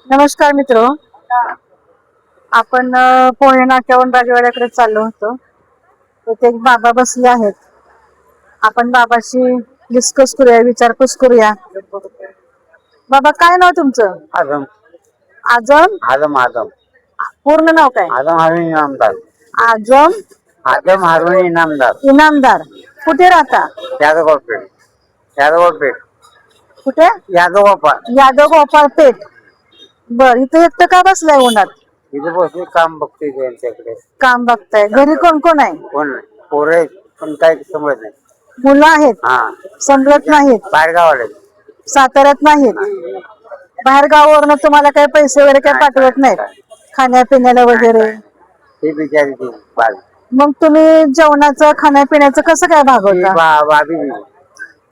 नमस्कार मित्र, आपण पोहे नाक्यावरून राजवाड्याकडे चाललो होतो. तिथे एक बाबा बसले आहेत. आपण बाबाशी डिस्कस करूया, विचारपूस करूया. बाबा, काय नाव तुमचं? आजम आजम. आजम आजम पूर्ण नाव काय? आजम हारून इनामदार. आजम आजम हारून इनामदार. इनामदार. कुठे राहता? यादवपेठ. यादवपेठ. कुठे? यादव गोपाळ पेठ. बर, इथे एकटं का बसलाय उन्हात? इथे बसून काम बघतोय त्यांच्याकडे. काम बघताय. घरी कोण कोण आहे? कोण पोरे पण काय समजत नाही. मुलं आहेत? हा, समजत नाहीत. बाहेर गावाला साताऱ्यात नाहीत. बाहेर गावावरनं तुम्हाला काही पैसे वगैरे काय पाठवत नाहीत खाण्यापिण्याला वगैरे? ते बिचारी ती बाल मग तुम्ही जेवणाचं खाण्यापिण्याचं कसं काय भागवता? भाभी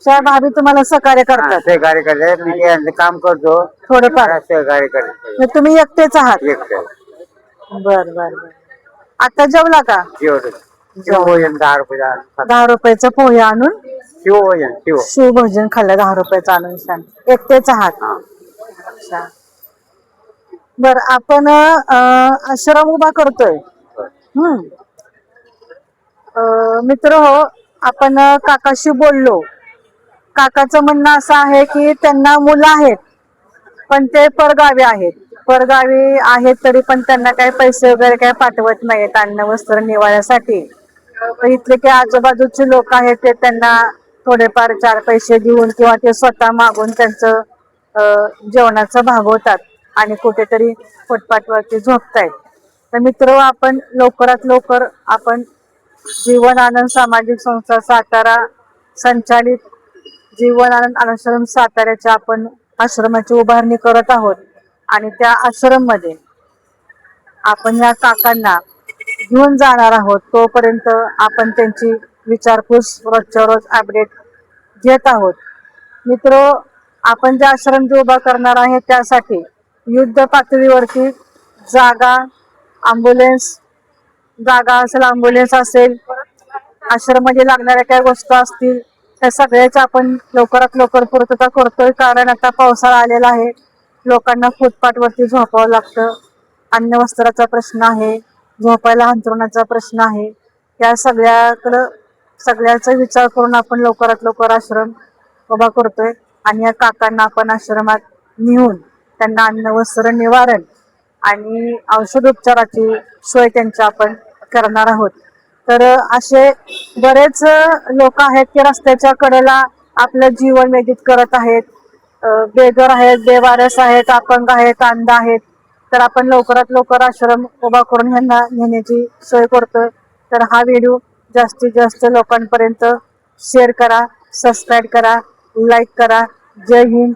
त्या भाभी तुम्हाला सहकार्य करतात? सहकार्य करते. मी यांचं काम करतो थोडंफार. सहकार्य करते. मग तुम्ही एकटेच आहात? एकटं बर बर बर. आता जेवला का? जेवढं शिवभोजन 10 रुपये. 10 रुपयाचं पोहे आणून शिवभोजन शिवभोजन खाल्लं 10 रुपयाचं आणून. छान. एकटेच आहात? अच्छा. बर, आपण आश्रम उभा करतोय. मित्र हो, आपण काकाशी बोललो. काकाचं म्हणणं असं आहे की त्यांना मुलं आहेत, पण ते परगावी आहेत. परगावी आहेत तरी पण त्यांना काही पैसे वगैरे काही पाठवत नाहीत अन्न वस्त्र निवाऱ्यासाठी. तर इथले काही आजूबाजूचे लोक आहेत ते त्यांना थोडेफार 4 पैसे देऊन किंवा ते स्वतः मागून त्यांचं जेवणाचं भागवतात आणि कुठेतरी फुटपाथवरती झोपतायत. तर मित्र, आपण लवकरात लवकर आपण जीवन आनंद सामाजिक संस्था सातारा संचालित जीवन आनंद आश्रम साताऱ्याच्या आपण आश्रमाची उभारणी करत आहोत. आणि त्या आश्रम मध्ये आपण या काकांना घेऊन जाणार आहोत. तोपर्यंत आपण त्यांची विचारपूस रोजच्या रोज अपडेट घेत आहोत. मित्र, आपण जे आश्रम जे उभा करणार आहे त्यासाठी युद्ध पातळीवरती जागा, ॲम्ब्युलन्स जागा असेल, ॲम्ब्युलन्स असेल, आश्रममध्ये लागणाऱ्या काही वस्तू असतील, त्या सगळ्याची आपण लवकरात लवकर पूर्तता करतोय. कारण आता पावसाळा आलेला आहे. लोकांना फुटपाथवरती झोपावं लागतं. अन्न वस्त्राचा प्रश्न आहे, झोपायला अंथरुणाचा प्रश्न आहे. त्या सगळ्याचा विचार करून आपण लवकरात लवकर आश्रम उभा करतोय. आणि या काकांना आपण आश्रमात नेऊन त्यांना अन्न वस्त्र निवारण आणि औषधोपचाराची सोय त्यांची आपण करणार आहोत. तर असे बरेच लोक आहेत की रस्त्याच्या कडेला आपलं जीवन व्यतीत करत आहेत. बेघर आहेत, बेवारस आहेत, अपंग आहेत, अंध आहेत. तर आपण लवकरात लवकर आश्रम उभा करून ह्यांना नेण्याची सोय करतोय. तर हा व्हिडिओ जास्तीत जास्त लोकांपर्यंत शेअर करा, सबस्क्राईब करा, लाईक करा. जय हिंद,